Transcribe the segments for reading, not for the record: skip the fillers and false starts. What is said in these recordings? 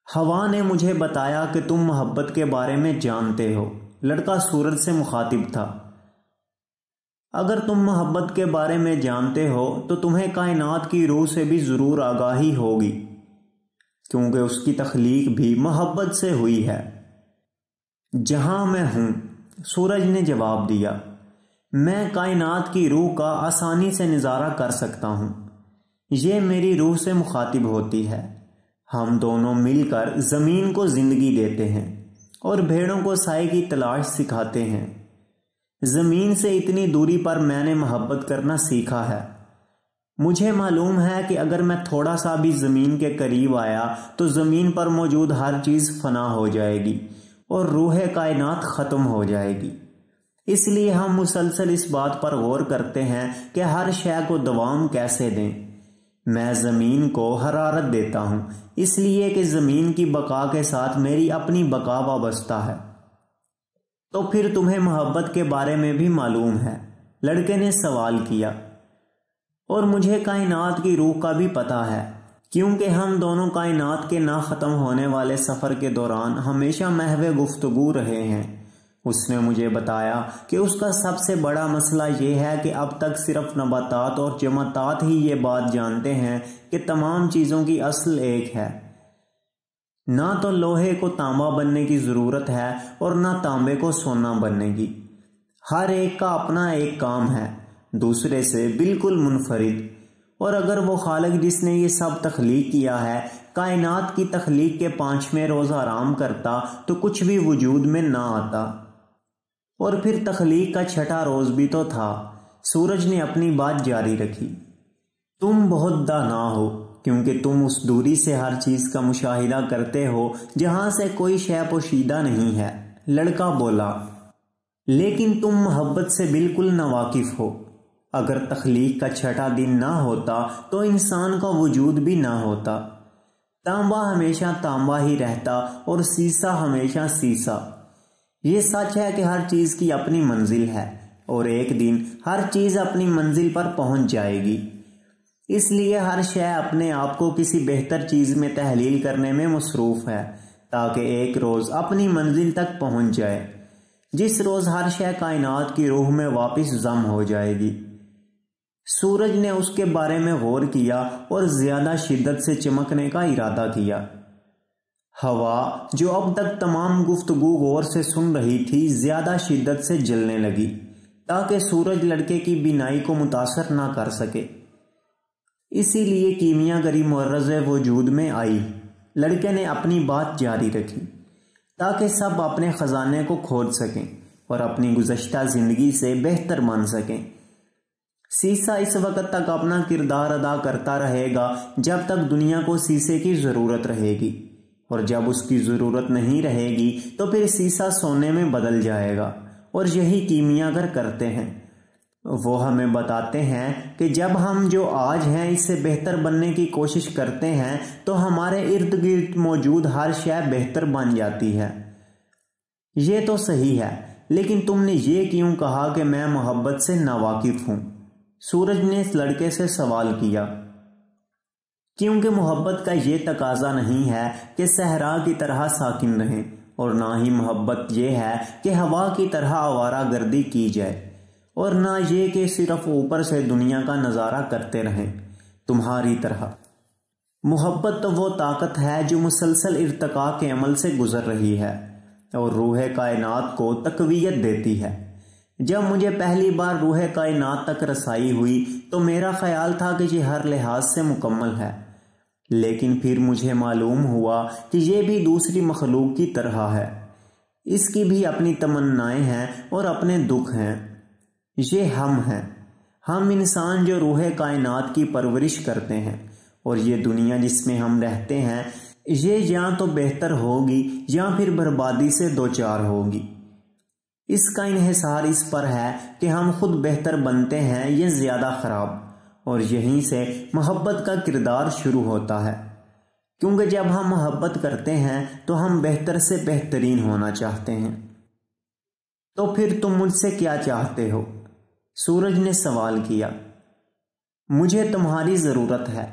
ہوا نے مجھے بتایا کہ تم محبت کے بارے میں جانتے ہو۔ لڑکا سورج سے مخاطب تھا۔ اگر تم محبت کے بارے میں جانتے ہو تو تمہیں کائنات کی روح سے بھی ضرور آگاہی ہوگی، کیونکہ اس کی تخلیق بھی محبت سے ہوئی ہے۔ جہاں میں ہوں، سورج نے جواب دیا، میں کائنات کی روح کا آسانی سے نظارہ کر سکتا ہوں۔ یہ میری روح سے مخاطب ہوتی ہے۔ ہم دونوں مل کر زمین کو زندگی دیتے ہیں اور بھیڑوں کو سائے کی تلاش سکھاتے ہیں۔ زمین سے اتنی دوری پر میں نے محبت کرنا سیکھا ہے۔ مجھے معلوم ہے کہ اگر میں تھوڑا سا بھی زمین کے قریب آیا تو زمین پر موجود ہر چیز فنا ہو جائے گی اور روح کائنات ختم ہو جائے گی۔ اس لیے ہم مسلسل اس بات پر غور کرتے ہیں کہ ہر شے کو دوام کیسے دیں۔ میں زمین کو حرارت دیتا ہوں اس لیے کہ زمین کی بقا کے ساتھ میری اپنی بقا وابستہ ہے۔ تو پھر تمہیں محبت کے بارے میں بھی معلوم ہے؟ لڑکے نے سوال کیا۔ اور مجھے کائنات کی روح کا بھی پتہ ہے، کیونکہ ہم دونوں کائنات کے نہ ختم ہونے والے سفر کے دوران ہمیشہ محو گفتگو رہے ہیں۔ اس نے مجھے بتایا کہ اس کا سب سے بڑا مسئلہ یہ ہے کہ اب تک صرف نباتات اور جمادات ہی یہ بات جانتے ہیں کہ تمام چیزوں کی اصل ایک ہے۔ نہ تو لوہے کو تانبا بننے کی ضرورت ہے اور نہ تانبے کو سونا بننے کی۔ ہر ایک کا اپنا ایک کام ہے، دوسرے سے بالکل منفرد۔ اور اگر وہ خالق جس نے یہ سب تخلیق کیا ہے کائنات کی تخلیق کے 5ویں روز آرام کرتا تو کچھ بھی وجود میں نہ آتا۔ اور پھر تخلیق کا 6واں روز بھی تو تھا۔ سورج نے اپنی بات جاری رکھی۔ تم بہت دانا ہو، کیونکہ تم اس دوری سے ہر چیز کا مشاہدہ کرتے ہو جہاں سے کوئی شے پوشیدہ نہیں ہے۔ لڑکا بولا، لیکن تم محبت سے بالکل ناواقف ہو۔ اگر تخلیق کا 6واں دن نہ ہوتا تو انسان کا وجود بھی نہ ہوتا۔ تانبا ہمیشہ تانبا ہی رہتا اور سیسا ہمیشہ سیسا۔ یہ سچ ہے کہ ہر چیز کی اپنی منزل ہے اور ایک دن ہر چیز اپنی منزل پر پہنچ جائے گی۔ اس لیے ہر شے اپنے آپ کو کسی بہتر چیز میں تحلیل کرنے میں مصروف ہے تاکہ ایک روز اپنی منزل تک پہنچ جائے، جس روز ہر شے کائنات کی روح میں واپس ضم ہو جائے گی۔ سورج نے اس کے بارے میں غور کیا اور زیادہ شدت سے چمکنے کا ارادہ کیا۔ ہوا جو اب تک تمام گفتگو غور سے سن رہی تھی زیادہ شدت سے جلنے لگی تاکہ سورج لڑکے کی بینائی کو متاثر نہ کر سکے۔ اسی لیے کیمیا گری معرض وجود میں آئی۔ لڑکے نے اپنی بات جاری رکھی، تاکہ سب اپنے خزانے کو کھود سکیں اور اپنی گزشتہ زندگی سے بہتر بن سکیں۔ سیسا اس وقت تک اپنا کردار ادا کرتا رہے گا جب تک دنیا کو سیسے کی ضرورت رہے گی، اور جب اس کی ضرورت نہیں رہے گی تو پھر سیسا سونے میں بدل جائے گا، اور یہی کیمیا گر کرتے ہیں۔ وہ ہمیں بتاتے ہیں کہ جب ہم جو آج ہیں اس سے بہتر بننے کی کوشش کرتے ہیں تو ہمارے ارد گرد موجود ہر شے بہتر بن جاتی ہے۔ یہ تو صحیح ہے، لیکن تم نے یہ کیوں کہا کہ میں محبت سے ناواقف ہوں؟ سورج نے اس لڑکے سے سوال کیا۔ کیونکہ محبت کا یہ تقاضا نہیں ہے کہ صحرا کی طرح ساکن رہیں، اور نہ ہی محبت یہ ہے کہ ہوا کی طرح آوارہ گردی کی جائے، اور نہ یہ کہ صرف اوپر سے دنیا کا نظارہ کرتے رہیں تمہاری طرح۔ محبت تو وہ طاقت ہے جو مسلسل ارتقاء کے عمل سے گزر رہی ہے اور روح کائنات کو تقویت دیتی ہے۔ جب مجھے پہلی بار روح کائنات تک رسائی ہوئی تو میرا خیال تھا کہ یہ ہر لحاظ سے مکمل ہے، لیکن پھر مجھے معلوم ہوا کہ یہ بھی دوسری مخلوق کی طرح ہے۔ اس کی بھی اپنی تمنائیں ہیں اور اپنے دکھ ہیں۔ یہ ہم ہیں، ہم انسان جو روح کائنات کی پرورش کرتے ہیں، اور یہ دنیا جس میں ہم رہتے ہیں یہ یا تو بہتر ہوگی یا پھر بربادی سے دوچار ہوگی۔ اس کا انحصار اس پر ہے کہ ہم خود بہتر بنتے ہیں یا زیادہ خراب، اور یہیں سے محبت کا کردار شروع ہوتا ہے، کیونکہ جب ہم محبت کرتے ہیں تو ہم بہتر سے بہترین ہونا چاہتے ہیں۔ تو پھر تم مجھ سے کیا چاہتے ہو؟ سورج نے سوال کیا۔ مجھے تمہاری ضرورت ہے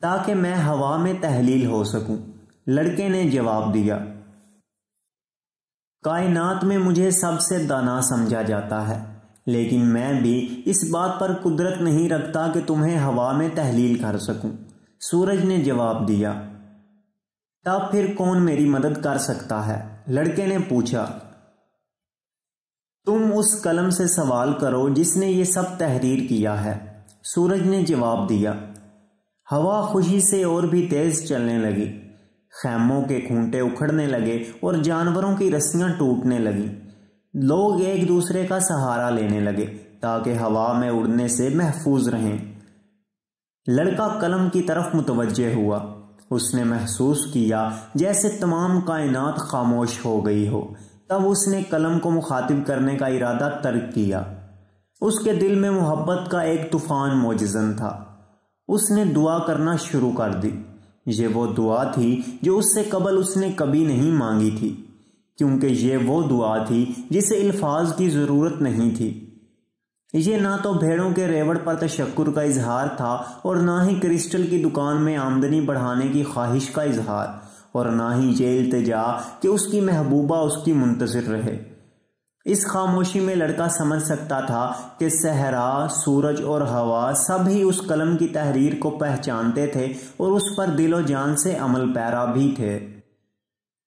تاکہ میں ہوا میں تحلیل ہو سکوں، لڑکے نے جواب دیا، کائنات میں مجھے سب سے دانا سمجھا جاتا ہے، لیکن میں بھی اس بات پر قدرت نہیں رکھتا کہ تمہیں ہوا میں تحلیل کر سکوں۔ سورج نے جواب دیا، تب پھر کون میری مدد کر سکتا ہے؟ لڑکے نے پوچھا، تم اس قلم سے سوال کرو جس نے یہ سب تحریر کیا ہے۔ سورج نے جواب دیا۔ ہوا خوشی سے اور بھی تیز چلنے لگی، خیموں کے کھونٹے اکھڑنے لگے اور جانوروں کی رسیاں ٹوٹنے لگیں۔ لوگ ایک دوسرے کا سہارا لینے لگے تاکہ ہوا میں اڑنے سے محفوظ رہیں۔ لڑکا قلم کی طرف متوجہ ہوا۔ اس نے محسوس کیا جیسے تمام کائنات خاموش ہو گئی ہو۔ تب اس نے قلم کو مخاطب کرنے کا ارادہ ترک کیا۔ اس کے دل میں محبت کا ایک طوفان موجزن تھا۔ اس نے دعا کرنا شروع کر دی۔ یہ وہ دعا تھی جو اس سے قبل اس نے کبھی نہیں مانگی تھی، کیونکہ یہ وہ دعا تھی جسے الفاظ کی ضرورت نہیں تھی۔ یہ نہ تو بھیڑوں کے ریوڑ پر تشکر کا اظہار تھا اور نہ ہی کرسٹل کی دکان میں آمدنی بڑھانے کی خواہش کا اظہار، اور نہ ہی یہ التجا کہ اس کی محبوبہ اس کی منتظر رہے۔ اس خاموشی میں لڑکا سمجھ سکتا تھا کہ صحرا، سورج اور ہوا سب ہی اس قلم کی تحریر کو پہچانتے تھے اور اس پر دل و جان سے عمل پیرا بھی تھے۔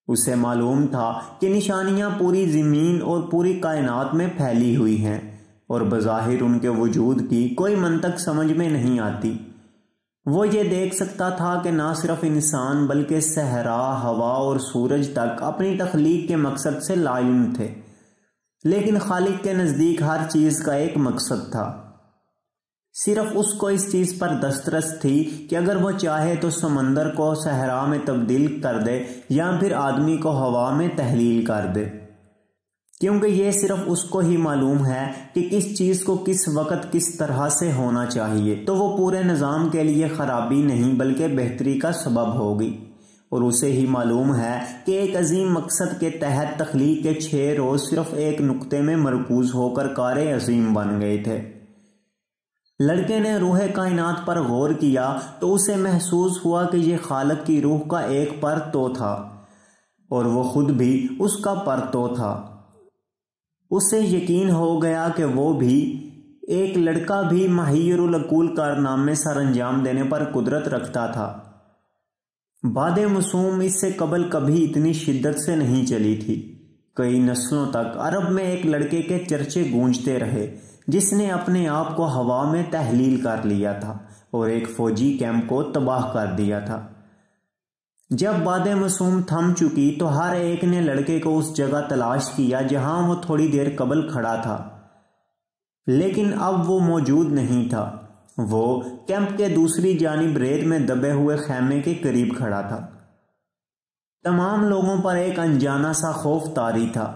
اسے معلوم تھا کہ نشانیاں پوری زمین اور پوری کائنات میں پھیلی ہوئی ہیں اور بظاہر ان کے وجود کی کوئی منطق سمجھ میں نہیں آتی۔ وہ یہ دیکھ سکتا تھا کہ نہ صرف انسان بلکہ صحرا، ہوا اور سورج تک اپنی تخلیق کے مقصد سے لا علم تھے، لیکن خالق کے نزدیک ہر چیز کا ایک مقصد تھا۔ صرف اس کو اس چیز پر دسترس تھی کہ اگر وہ چاہے تو سمندر کو صحرا میں تبدیل کر دے یا پھر آدمی کو ہوا میں تحلیل کر دے، کیونکہ یہ صرف اس کو ہی معلوم ہے کہ کس چیز کو کس وقت کس طرح سے ہونا چاہیے، تو وہ پورے نظام کے لیے خرابی نہیں بلکہ بہتری کا سبب ہوگی۔ اور اسے ہی معلوم ہے کہ ایک عظیم مقصد کے تحت تخلیق کے 6 روز صرف ایک نقطے میں مرکوز ہو کر کار عظیم بن گئے تھے۔ لڑکے نے روح کائنات پر غور کیا تو اسے محسوس ہوا کہ یہ خالق کی روح کا ایک پرتو تھا اور وہ خود بھی اس کا پرتو تھا۔ اسے یقین ہو گیا کہ وہ بھی ایک لڑکا بھی محیر العقول کارنامے سر انجام دینے پر قدرت رکھتا تھا۔ باد موسوم اس سے قبل کبھی اتنی شدت سے نہیں چلی تھی۔ کئی نسلوں تک عرب میں ایک لڑکے کے چرچے گونجتے رہے جس نے اپنے آپ کو ہوا میں تحلیل کر لیا تھا اور ایک فوجی کیمپ کو تباہ کر دیا تھا۔ جب باد موسوم تھم چکی تو ہر ایک نے لڑکے کو اس جگہ تلاش کیا جہاں وہ تھوڑی دیر قبل کھڑا تھا، لیکن اب وہ موجود نہیں تھا۔ وہ کیمپ کے دوسری جانب ریت میں دبے ہوئے خیمے کے قریب کھڑا تھا۔ تمام لوگوں پر ایک انجانا سا خوف طاری تھا،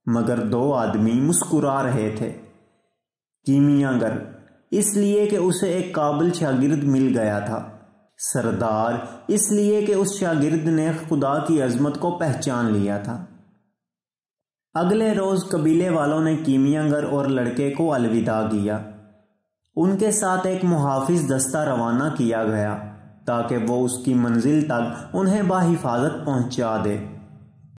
مگر 2 آدمی مسکرا رہے تھے۔ کیمیاء گر، اس لیے کہ اسے ایک قابل شاگرد مل گیا تھا، سردار اس لیے کہ اس شاگرد نے خدا کی عظمت کو پہچان لیا تھا۔ اگلے روز قبیلے والوں نے کیمیاء گر اور لڑکے کو الوداع کیا۔ ان کے ساتھ ایک محافظ دستہ روانہ کیا گیا تاکہ وہ اس کی منزل تک انہیں بحفاظت پہنچا دے۔